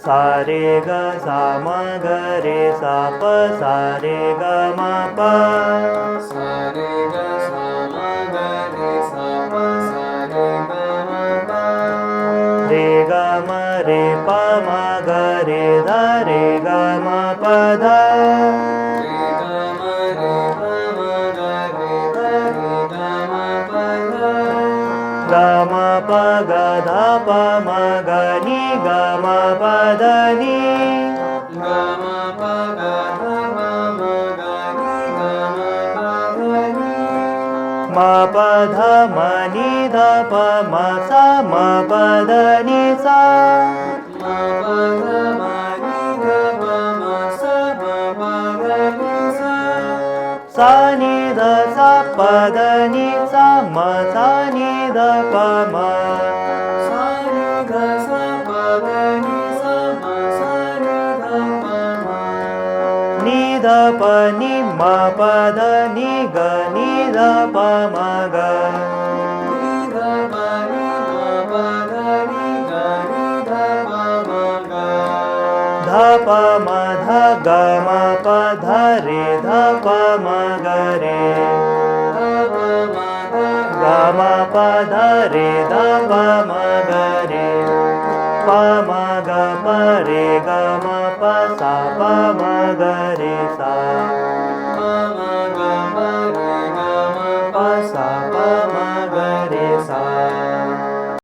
सा रे ग सा म ग रे सा प सा रे ग म प सा रे ग सा म ग रे सा प सा रे ग म प रे ग म रे प म ग रे ध रे ग म प ध रे ग म रे प म ग रे ध रे ग म प ध ग म प ग ध प म ग नि ग म प ध नि ग म प ग ध प म ग नि ग म प ध नि म प ध म नि ध प म ಸ म प ध नि सा म प ध म नि ध प म ಸ म प ध नि सा सा नि ध ಸ प ಧ नि ಸ म सा नि ಧ ಪ ಮ सा नि ध ಸ ಪ ಧ नि ಸ म सा नि ಧ ಪ ಮ नि ಧ ಪ नि ಮ ಪ ಧ नि ಗ नि ಧ ಪ ಮ ಗ ni dha pa ni ma pa dha ni ga ni dha pa ma ga ಧ ಪ ಮ ಧ ಗ ಮ ಪ ಧ ರೆ ಧ ಪ ಮ ಗ ರೆ dha pa ma dha ಗ ಮ ಪ ಧ ರೆ ಧ ಪ ಮ ಗ ರೆ ಪ ಮ ಗ ಪ ರೆ ಗ ಮ ಪ ಸ ಪ ಮ ಗ ರೆ ಸ pa ma ga pa re